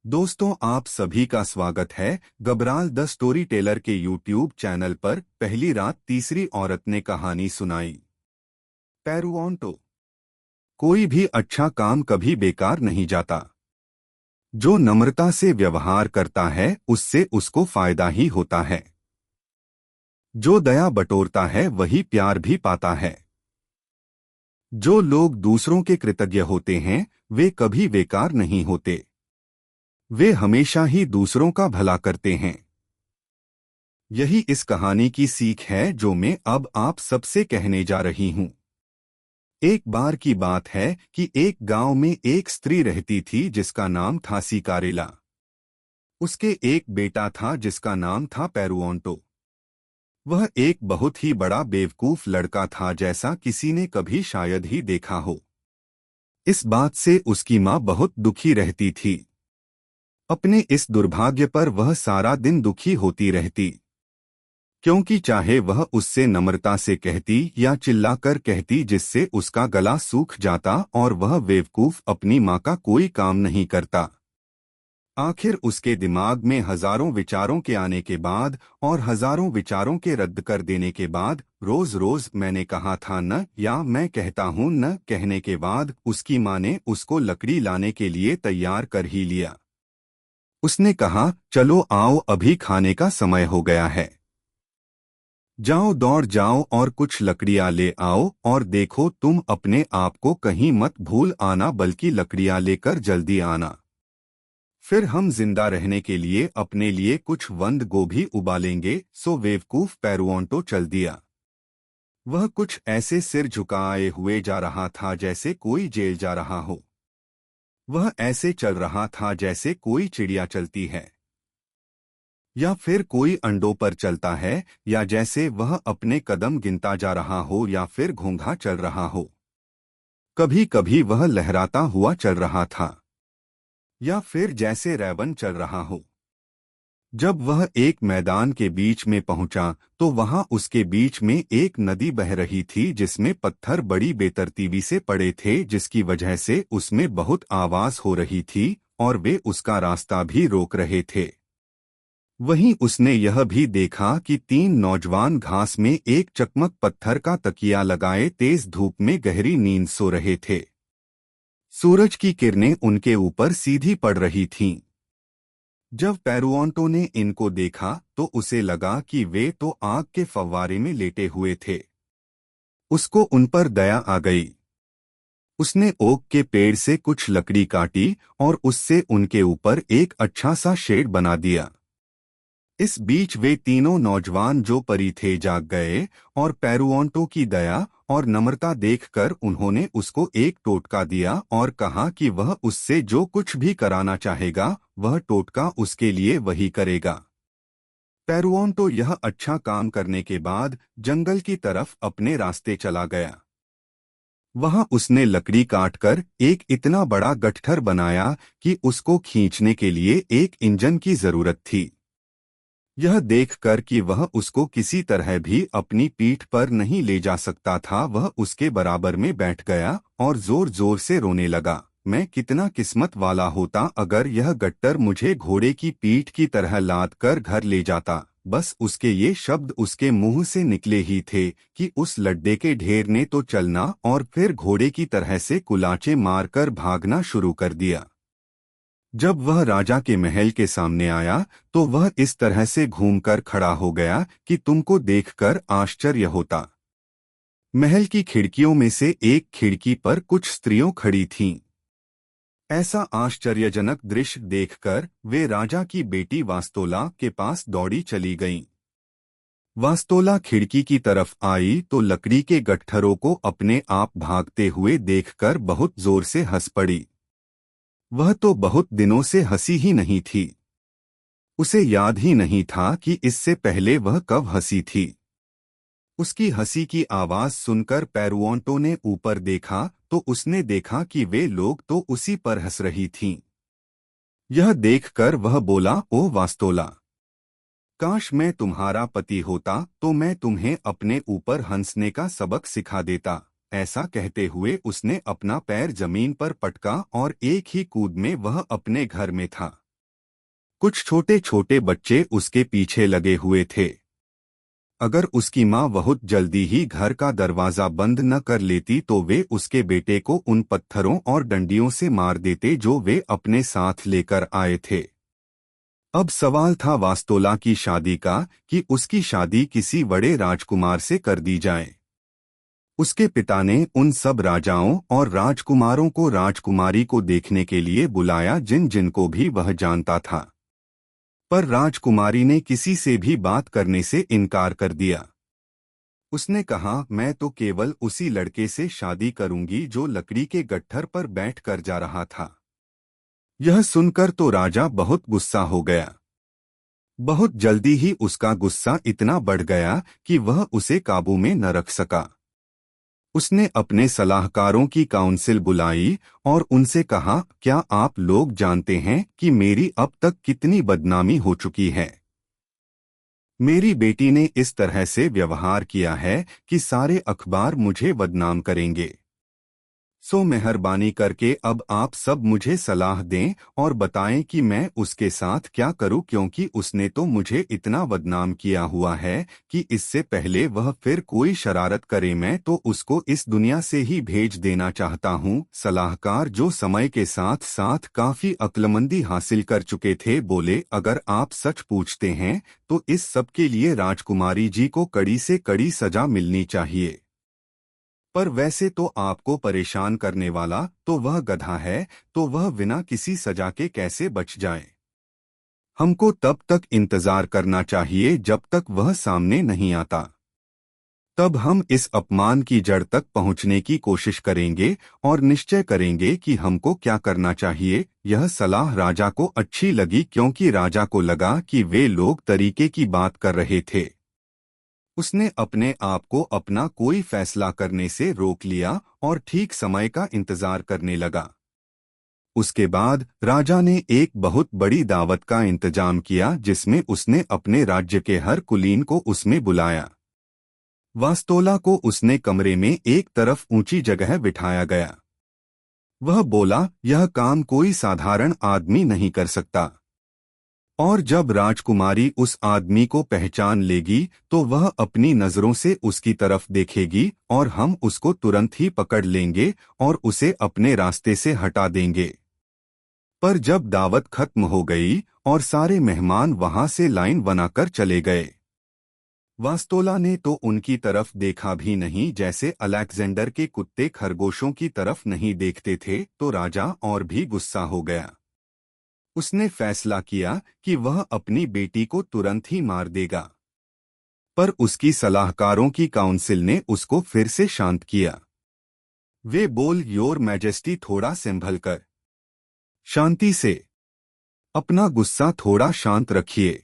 दोस्तों, आप सभी का स्वागत है गबराल द स्टोरी टेलर के यूट्यूब चैनल पर। पहली रात तीसरी औरत ने कहानी सुनाई। पेरुओंटो। कोई भी अच्छा काम कभी बेकार नहीं जाता। जो नम्रता से व्यवहार करता है उससे उसको फायदा ही होता है। जो दया बटोरता है वही प्यार भी पाता है। जो लोग दूसरों के कृतज्ञ होते हैं वे कभी बेकार नहीं होते। वे हमेशा ही दूसरों का भला करते हैं। यही इस कहानी की सीख है जो मैं अब आप सबसे कहने जा रही हूँ। एक बार की बात है कि एक गांव में एक स्त्री रहती थी जिसका नाम था सिकारेला। उसके एक बेटा था जिसका नाम था पेरुओंटो। वह एक बहुत ही बड़ा बेवकूफ लड़का था, जैसा किसी ने कभी शायद ही देखा हो। इस बात से उसकी माँ बहुत दुखी रहती थी। अपने इस दुर्भाग्य पर वह सारा दिन दुखी होती रहती, क्योंकि चाहे वह उससे नम्रता से कहती या चिल्लाकर कहती जिससे उसका गला सूख जाता और वह बेवकूफ अपनी माँ का कोई काम नहीं करता। आखिर उसके दिमाग में हजारों विचारों के आने के बाद और हजारों विचारों के रद्द कर देने के बाद रोज रोज मैंने कहा था न या मैं कहता हूँ न कहने के बाद उसकी माँ ने उसको लकड़ी लाने के लिए तैयार कर ही लिया। उसने कहा, चलो आओ, अभी खाने का समय हो गया है। जाओ, दौड़ जाओ और कुछ लकड़ियां ले आओ, और देखो तुम अपने आप को कहीं मत भूल आना, बल्कि लकड़ियां लेकर जल्दी आना। फिर हम जिंदा रहने के लिए अपने लिए कुछ बंद गोभी उबालेंगे। सो बेवकूफ पेरुओंटो चल दिया। वह कुछ ऐसे सिर झुकाए हुए जा रहा था जैसे कोई जेल जा रहा हो। वह ऐसे चल रहा था जैसे कोई चिड़िया चलती है, या फिर कोई अंडों पर चलता है, या जैसे वह अपने कदम गिनता जा रहा हो, या फिर घोंघा चल रहा हो। कभी कभी वह लहराता हुआ चल रहा था, या फिर जैसे रैवन चल रहा हो। जब वह एक मैदान के बीच में पहुंचा तो वहां उसके बीच में एक नदी बह रही थी जिसमें पत्थर बड़ी बेतरतीबी से पड़े थे, जिसकी वजह से उसमें बहुत आवाज हो रही थी और वे उसका रास्ता भी रोक रहे थे। वहीं उसने यह भी देखा कि तीन नौजवान घास में एक चकमक पत्थर का तकिया लगाए तेज धूप में गहरी नींद सो रहे थे। सूरज की किरणें उनके ऊपर सीधी पड़ रही थीं। जब पेरुओंटो ने इनको देखा तो उसे लगा कि वे तो आग के फव्वारे में लेटे हुए थे। उसको उन पर दया आ गई। उसने ओक के पेड़ से कुछ लकड़ी काटी और उससे उनके ऊपर एक अच्छा सा शेड बना दिया। इस बीच वे तीनों नौजवान जो परी थे जाग गए, और पेरुओंटो की दया और नम्रता देखकर उन्होंने उसको एक टोटका दिया और कहा कि वह उससे जो कुछ भी कराना चाहेगा वह टोटका उसके लिए वही करेगा। पेरुओंटो यह अच्छा काम करने के बाद जंगल की तरफ अपने रास्ते चला गया। वहां उसने लकड़ी काटकर एक इतना बड़ा गट्ठर बनाया कि उसको खींचने के लिए एक इंजन की जरूरत थी। यह देखकर कि वह उसको किसी तरह भी अपनी पीठ पर नहीं ले जा सकता था, वह उसके बराबर में बैठ गया और जोर जोर से रोने लगा। मैं कितना किस्मत वाला होता अगर यह गट्टर मुझे घोड़े की पीठ की तरह लाद कर घर ले जाता। बस उसके ये शब्द उसके मुंह से निकले ही थे कि उस लड्डे के ढेर ने तो चलना और फिर घोड़े की तरह से कुलाचे मारकर भागना शुरू कर दिया। जब वह राजा के महल के सामने आया तो वह इस तरह से घूमकर खड़ा हो गया कि तुमको देखकर आश्चर्य होता। महल की खिड़कियों में से एक खिड़की पर कुछ स्त्रियों खड़ी थीं। ऐसा आश्चर्यजनक दृश्य देखकर वे राजा की बेटी वास्तोला के पास दौड़ी चली गईं। वास्तोला खिड़की की तरफ आई तो लकड़ी के गट्ठरों को अपने आप भागते हुए देखकर बहुत जोर से हंस पड़ी। वह तो बहुत दिनों से हंसी ही नहीं थी। उसे याद ही नहीं था कि इससे पहले वह कब हंसी थी। उसकी हंसी की आवाज सुनकर पेरुओंटो ने ऊपर देखा तो उसने देखा कि वे लोग तो उसी पर हंस रही थीं। यह देखकर वह बोला, ओ वास्तोला, काश मैं तुम्हारा पति होता तो मैं तुम्हें अपने ऊपर हंसने का सबक सिखा देता। ऐसा कहते हुए उसने अपना पैर जमीन पर पटका और एक ही कूद में वह अपने घर में था। कुछ छोटे छोटे बच्चे उसके पीछे लगे हुए थे। अगर उसकी माँ बहुत जल्दी ही घर का दरवाजा बंद न कर लेती तो वे उसके बेटे को उन पत्थरों और डंडियों से मार देते जो वे अपने साथ लेकर आए थे। अब सवाल था वास्तोला की शादी का कि उसकी शादी किसी बड़े राजकुमार से कर दी जाए। उसके पिता ने उन सब राजाओं और राजकुमारों को राजकुमारी को देखने के लिए बुलाया जिन जिनको भी वह जानता था, पर राजकुमारी ने किसी से भी बात करने से इनकार कर दिया। उसने कहा, मैं तो केवल उसी लड़के से शादी करूंगी जो लकड़ी के गट्ठर पर बैठकर जा रहा था। यह सुनकर तो राजा बहुत गुस्सा हो गया। बहुत जल्दी ही उसका गुस्सा इतना बढ़ गया कि वह उसे काबू में न रख सका। उसने अपने सलाहकारों की काउंसिल बुलाई और उनसे कहा, क्या आप लोग जानते हैं कि मेरी अब तक कितनी बदनामी हो चुकी है? मेरी बेटी ने इस तरह से व्यवहार किया है कि सारे अखबार मुझे बदनाम करेंगे। सो मेहरबानी करके अब आप सब मुझे सलाह दें और बताएं कि मैं उसके साथ क्या करूं, क्योंकि उसने तो मुझे इतना बदनाम किया हुआ है कि इससे पहले वह फिर कोई शरारत करे मैं तो उसको इस दुनिया से ही भेज देना चाहता हूं। सलाहकार, जो समय के साथ साथ काफी अक्लमंदी हासिल कर चुके थे, बोले, अगर आप सच पूछते हैं तो इस सब के लिए राजकुमारी जी को कड़ी से कड़ी सजा मिलनी चाहिए। पर वैसे तो आपको परेशान करने वाला तो वह गधा है, तो वह बिना किसी सजा के कैसे बच जाए? हमको तब तक इंतजार करना चाहिए जब तक वह सामने नहीं आता। तब हम इस अपमान की जड़ तक पहुंचने की कोशिश करेंगे और निश्चय करेंगे कि हमको क्या करना चाहिए। यह सलाह राजा को अच्छी लगी क्योंकि राजा को लगा कि वे लोग तरीके की बात कर रहे थे। उसने अपने आप को अपना कोई फैसला करने से रोक लिया और ठीक समय का इंतजार करने लगा। उसके बाद राजा ने एक बहुत बड़ी दावत का इंतजाम किया जिसमें उसने अपने राज्य के हर कुलीन को उसमें बुलाया। वास्तोला को उसने कमरे में एक तरफ ऊंची जगह बिठाया गया। वह बोला, यह काम कोई साधारण आदमी नहीं कर सकता, और जब राजकुमारी उस आदमी को पहचान लेगी तो वह अपनी नजरों से उसकी तरफ देखेगी और हम उसको तुरंत ही पकड़ लेंगे और उसे अपने रास्ते से हटा देंगे। पर जब दावत खत्म हो गई और सारे मेहमान वहां से लाइन बनाकर चले गए, वास्तोला ने तो उनकी तरफ देखा भी नहीं, जैसे अलेक्जेंडर के कुत्ते खरगोशों की तरफ नहीं देखते थे। तो राजा और भी गुस्सा हो गया। उसने फैसला किया कि वह अपनी बेटी को तुरंत ही मार देगा, पर उसकी सलाहकारों की काउंसिल ने उसको फिर से शांत किया। वे बोल, योर मैजेस्टी, थोड़ा संभल कर, शांति से अपना गुस्सा थोड़ा शांत रखिए।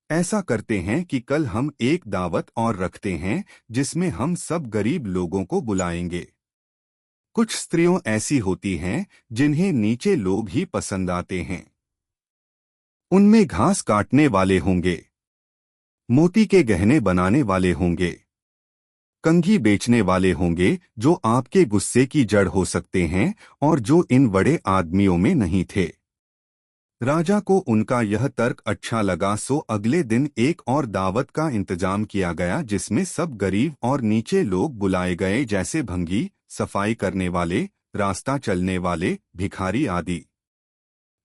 ऐसा करते हैं कि कल हम एक दावत और रखते हैं जिसमें हम सब गरीब लोगों को बुलाएंगे। कुछ स्त्रियों ऐसी होती हैं जिन्हें नीचे लोग ही पसंद आते हैं। उनमें घास काटने वाले होंगे, मोती के गहने बनाने वाले होंगे, कंघी बेचने वाले होंगे जो आपके गुस्से की जड़ हो सकते हैं और जो इन बड़े आदमियों में नहीं थे। राजा को उनका यह तर्क अच्छा लगा, सो अगले दिन एक और दावत का इंतजाम किया गया जिसमें सब गरीब और नीचे लोग बुलाए गए, जैसे भंगी, सफाई करने वाले, रास्ता चलने वाले, भिखारी आदि।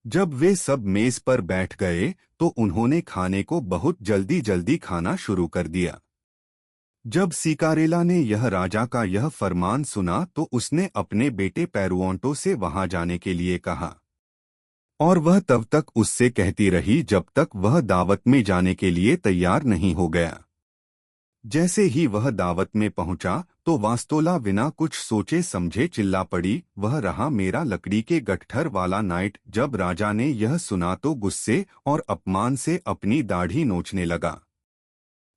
जब वे सब मेज पर बैठ गए तो उन्होंने खाने को बहुत जल्दी जल्दी खाना शुरू कर दिया। जब सिकारेला ने यह राजा का यह फरमान सुना तो उसने अपने बेटे पेरुओंटो से वहां जाने के लिए कहा, और वह तब तक उससे कहती रही जब तक वह दावत में जाने के लिए तैयार नहीं हो गया। जैसे ही वह दावत में पहुंचा तो वास्तोला बिना कुछ सोचे समझे चिल्ला पड़ी, वह रहा मेरा लकड़ी के गट्ठर वाला नाइट। जब राजा ने यह सुना तो गुस्से और अपमान से अपनी दाढ़ी नोचने लगा।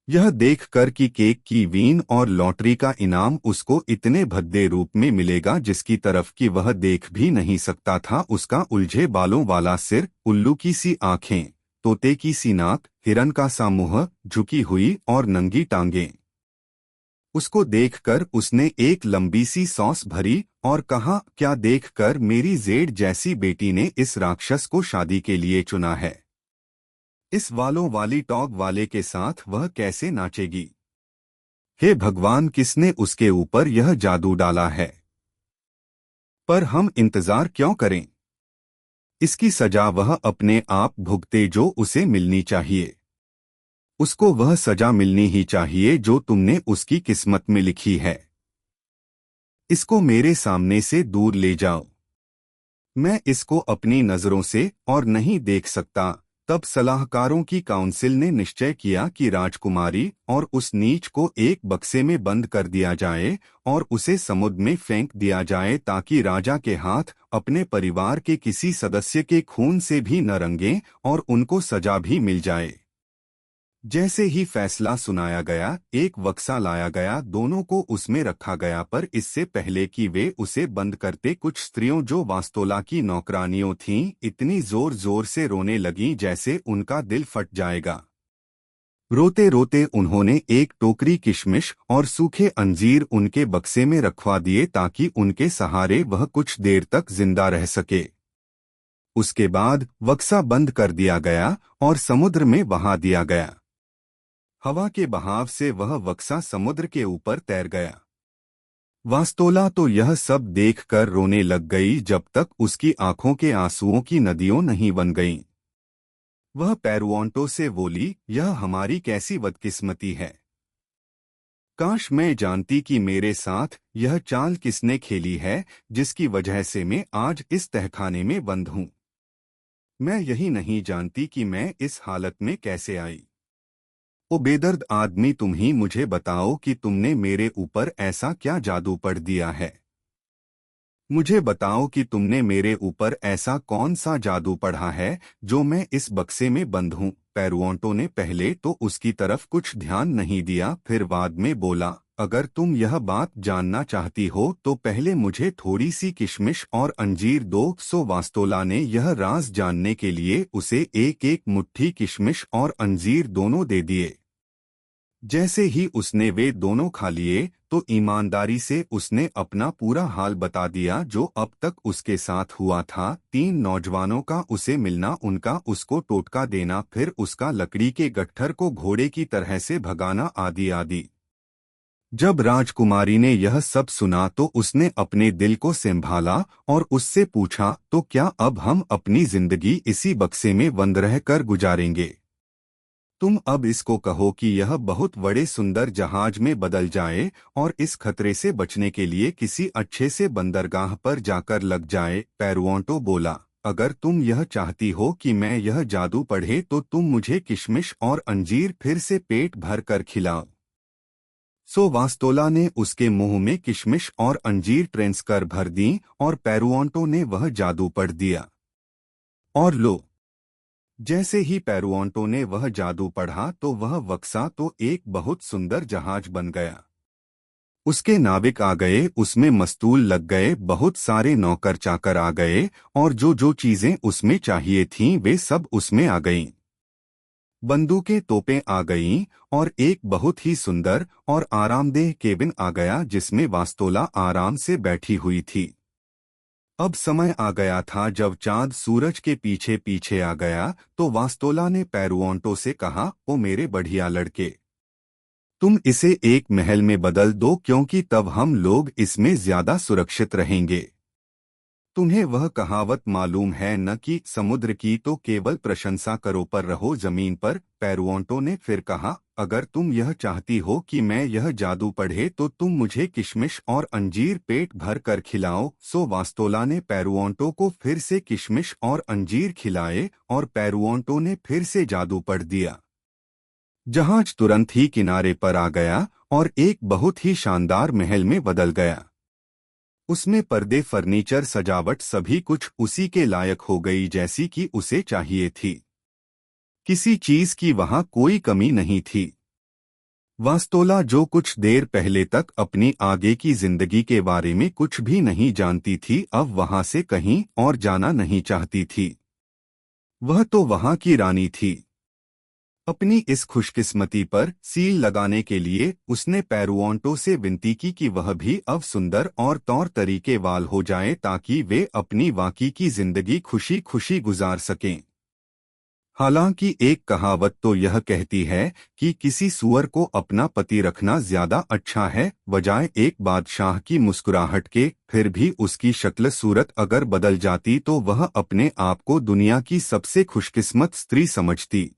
यह देखकर कि केक की वीन और लॉटरी का इनाम उसको इतने भद्दे रूप में मिलेगा जिसकी तरफ कि वह देख भी नहीं सकता था। उसका उलझे बालों वाला सिर, उल्लू की सी आंखें, तोते की सी नाक, हिरन का सा मुंह, झुकी हुई और नंगी टांगें। उसको देखकर उसने एक लंबी सी सांस भरी और कहा, क्या देखकर मेरी जेड जैसी बेटी ने इस राक्षस को शादी के लिए चुना है? इस वालों वाली टॉग वाले के साथ वह कैसे नाचेगी? हे भगवान, किसने उसके ऊपर यह जादू डाला है? पर हम इंतजार क्यों करें? इसकी सजा वह अपने आप भुगते जो उसे मिलनी चाहिए। उसको वह सजा मिलनी ही चाहिए जो तुमने उसकी किस्मत में लिखी है। इसको मेरे सामने से दूर ले जाओ। मैं इसको अपनी नजरों से और नहीं देख सकता। तब सलाहकारों की काउंसिल ने निश्चय किया कि राजकुमारी और उस नीच को एक बक्से में बंद कर दिया जाए और उसे समुद्र में फेंक दिया जाए ताकि राजा के हाथ अपने परिवार के किसी सदस्य के खून से भी न रंगे और उनको सजा भी मिल जाए। जैसे ही फैसला सुनाया गया, एक बक्सा लाया गया, दोनों को उसमें रखा गया, पर इससे पहले कि वे उसे बंद करते, कुछ स्त्रियों जो वास्तोला की नौकरानियों थीं, इतनी जोर जोर से रोने लगीं जैसे उनका दिल फट जाएगा। रोते रोते उन्होंने एक टोकरी किशमिश और सूखे अंजीर उनके बक्से में रखवा दिए ताकि उनके सहारे वह कुछ देर तक जिंदा रह सके। उसके बाद बक्सा बंद कर दिया गया और समुद्र में बहा दिया गया। हवा के बहाव से वह बक्सा समुद्र के ऊपर तैर गया। वास्तोला तो यह सब देखकर रोने लग गई जब तक उसकी आंखों के आंसुओं की नदियों नहीं बन गईं। वह पेरुओंटो से बोली, यह हमारी कैसी बदकिस्मती है। काश मैं जानती कि मेरे साथ यह चाल किसने खेली है जिसकी वजह से मैं आज इस तहखाने में बंद हूँ। मैं यही नहीं जानती कि मैं इस हालत में कैसे आई। ओ बेदर्द आदमी, तुम ही मुझे बताओ कि तुमने मेरे ऊपर ऐसा क्या जादू पढ़ दिया है। मुझे बताओ कि तुमने मेरे ऊपर ऐसा कौन सा जादू पढ़ा है जो मैं इस बक्से में बंद हूँ। पेरुओंटो ने पहले तो उसकी तरफ कुछ ध्यान नहीं दिया, फिर बाद में बोला, अगर तुम यह बात जानना चाहती हो तो पहले मुझे थोड़ी सी किशमिश और अंजीर दो। सो वास्तोला ने यह राज जानने के लिए उसे एक एक मुट्ठी किशमिश और अंजीर दोनों दे दिए। जैसे ही उसने वे दोनों खा लिए तो ईमानदारी से उसने अपना पूरा हाल बता दिया जो अब तक उसके साथ हुआ था। 3 नौजवानों का उसे मिलना, उनका उसको टोटका देना, फिर उसका लकड़ी के गट्ठर को घोड़े की तरह से भगाना, आदि आदि। जब राजकुमारी ने यह सब सुना तो उसने अपने दिल को संभाला और उससे पूछा, तो क्या अब हम अपनी जिंदगी इसी बक्से में बंद रहकर गुजारेंगे? तुम अब इसको कहो कि यह बहुत बड़े सुंदर जहाज में बदल जाए और इस खतरे से बचने के लिए किसी अच्छे से बंदरगाह पर जाकर लग जाए। पेरुओंटो बोला, अगर तुम यह चाहती हो कि मैं यह जादू पढ़े तो तुम मुझे किशमिश और अंजीर फिर से पेट भर कर खिलाओ। सो वास्तोला ने उसके मुंह में किशमिश और अंजीर ट्रेंस कर भर दी और पेरुओंटो ने वह जादू पढ़ दिया। और लो, जैसे ही पेरुओंटो ने वह जादू पढ़ा तो वह बक्सा तो एक बहुत सुंदर जहाज बन गया। उसके नाविक आ गए, उसमें मस्तूल लग गए, बहुत सारे नौकर चाकर आ गए और जो जो चीजें उसमें चाहिए थीं वे सब उसमें आ गईं। बंदूकें, तोपें आ गईं और एक बहुत ही सुंदर और आरामदेह केबिन आ गया जिसमें वास्तोला आराम से बैठी हुई थी। अब समय आ गया था जब चांद सूरज के पीछे पीछे आ गया तो वास्तोला ने पेरुओंटो से कहा, ओ मेरे बढ़िया लड़के, तुम इसे एक महल में बदल दो क्योंकि तब हम लोग इसमें ज्यादा सुरक्षित रहेंगे। तुम्हें वह कहावत मालूम है न कि समुद्र की तो केवल प्रशंसा करो पर रहो जमीन पर। पेरुओंटो ने फिर कहा, अगर तुम यह चाहती हो कि मैं यह जादू पढ़े तो तुम मुझे किशमिश और अंजीर पेट भर कर खिलाओ। सो वास्तोला ने पेरुओंटो को फिर से किशमिश और अंजीर खिलाए और पेरुओंटो ने फिर से जादू पढ़ दिया। जहाज तुरंत ही किनारे पर आ गया और एक बहुत ही शानदार महल में बदल गया। उसमें पर्दे, फर्नीचर, सजावट सभी कुछ उसी के लायक हो गई जैसी कि उसे चाहिए थी। किसी चीज की वहां कोई कमी नहीं थी। वास्तोला जो कुछ देर पहले तक अपनी आगे की जिंदगी के बारे में कुछ भी नहीं जानती थी, अब वहां से कहीं और जाना नहीं चाहती थी। वह तो वहां की रानी थी। अपनी इस खुशकिस्मती पर सील लगाने के लिए उसने पेरुओंटो से विनती की कि वह भी अब सुंदर और तौर तरीके वाल हो जाएं ताकि वे अपनी बाकी की जिंदगी खुशी खुशी गुजार सकें। हालांकि एक कहावत तो यह कहती है कि किसी सूअर को अपना पति रखना ज्यादा अच्छा है बजाय एक बादशाह की मुस्कुराहट के। फिर भी उसकी शक्ल सूरत अगर बदल जाती तो वह अपने आप को दुनिया की सबसे खुशकिस्मत स्त्री समझती।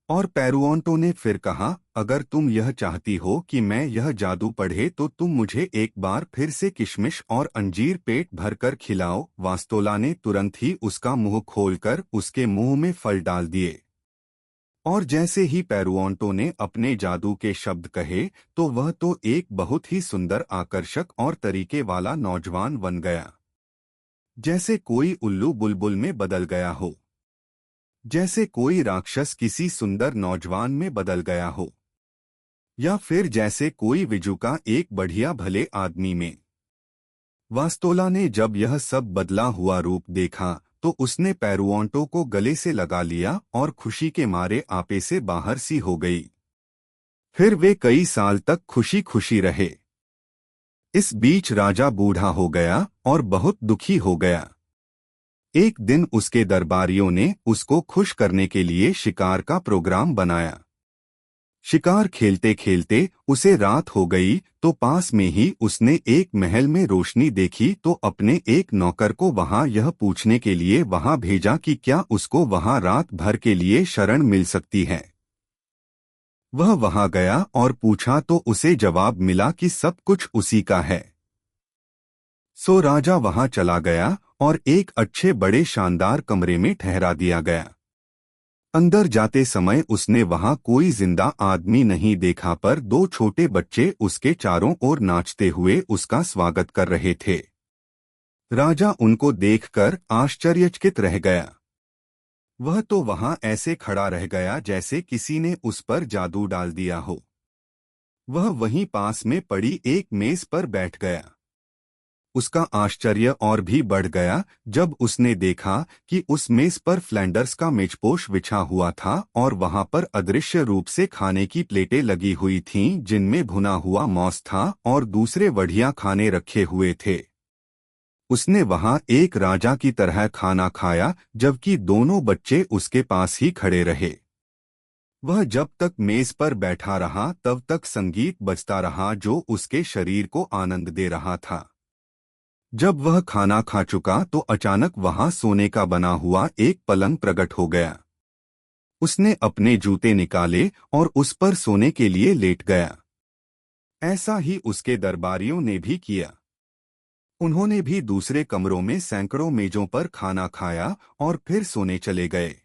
और पेरुओंटो ने फिर कहा, अगर तुम यह चाहती हो कि मैं यह जादू पढ़े तो तुम मुझे एक बार फिर से किशमिश और अंजीर पेट भरकर खिलाओ। वास्तोला ने तुरंत ही उसका मुंह खोलकर उसके मुंह में फल डाल दिए। और जैसे ही पेरुओंटो ने अपने जादू के शब्द कहे तो वह तो एक बहुत ही सुंदर, आकर्षक और तरीके वाला नौजवान बन गया, जैसे कोई उल्लू बुलबुल में बदल गया हो, जैसे कोई राक्षस किसी सुंदर नौजवान में बदल गया हो, या फिर जैसे कोई विजुका एक बढ़िया भले आदमी में। वास्तोला ने जब यह सब बदला हुआ रूप देखा तो उसने पेरुओंटो को गले से लगा लिया और खुशी के मारे आपे से बाहर सी हो गई। फिर वे कई साल तक खुशी खुशी रहे। इस बीच राजा बूढ़ा हो गया और बहुत दुखी हो गया। एक दिन उसके दरबारियों ने उसको खुश करने के लिए शिकार का प्रोग्राम बनाया। शिकार खेलते खेलते उसे रात हो गई तो पास में ही उसने एक महल में रोशनी देखी तो अपने एक नौकर को वहां यह पूछने के लिए वहां भेजा कि क्या उसको वहां रात भर के लिए शरण मिल सकती है। वह वहां गया और पूछा तो उसे जवाब मिला कि सब कुछ उसी का है। सो राजा वहां चला गया और एक अच्छे बड़े शानदार कमरे में ठहरा दिया गया। अंदर जाते समय उसने वहां कोई जिंदा आदमी नहीं देखा, पर दो छोटे बच्चे उसके चारों ओर नाचते हुए उसका स्वागत कर रहे थे। राजा उनको देखकर आश्चर्यचकित रह गया। वह तो वहां ऐसे खड़ा रह गया जैसे किसी ने उस पर जादू डाल दिया हो। वह वहीं पास में पड़ी एक मेज पर बैठ गया। उसका आश्चर्य और भी बढ़ गया जब उसने देखा कि उस मेज पर फ्लैंडर्स का मेजपोश बिछा हुआ था और वहां पर अदृश्य रूप से खाने की प्लेटें लगी हुई थीं जिनमें भुना हुआ मांस था और दूसरे बढ़िया खाने रखे हुए थे। उसने वहां एक राजा की तरह खाना खाया जबकि दोनों बच्चे उसके पास ही खड़े रहे। वह जब तक मेज पर बैठा रहा तब तक संगीत बजता रहा जो उसके शरीर को आनंद दे रहा था। जब वह खाना खा चुका तो अचानक वहां सोने का बना हुआ एक पलंग प्रकट हो गया। उसने अपने जूते निकाले और उस पर सोने के लिए लेट गया। ऐसा ही उसके दरबारियों ने भी किया। उन्होंने भी दूसरे कमरों में सैकड़ों मेजों पर खाना खाया और फिर सोने चले गए।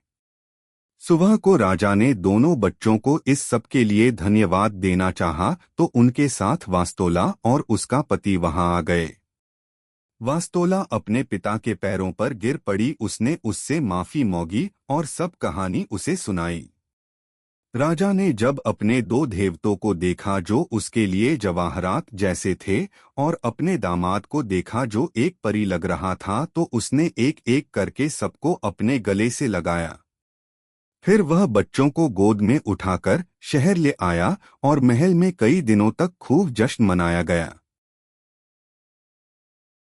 सुबह को राजा ने दोनों बच्चों को इस सब के लिए धन्यवाद देना चाहा तो उनके साथ वास्तोला और उसका पति वहां आ गए। वास्तोला अपने पिता के पैरों पर गिर पड़ी। उसने उससे माफी मांगी और सब कहानी उसे सुनाई। राजा ने जब अपने दो देवतों को देखा जो उसके लिए जवाहरात जैसे थे और अपने दामाद को देखा जो एक परी लग रहा था तो उसने एक एक करके सबको अपने गले से लगाया। फिर वह बच्चों को गोद में उठाकर शहर ले आया और महल में कई दिनों तक खूब जश्न मनाया गया।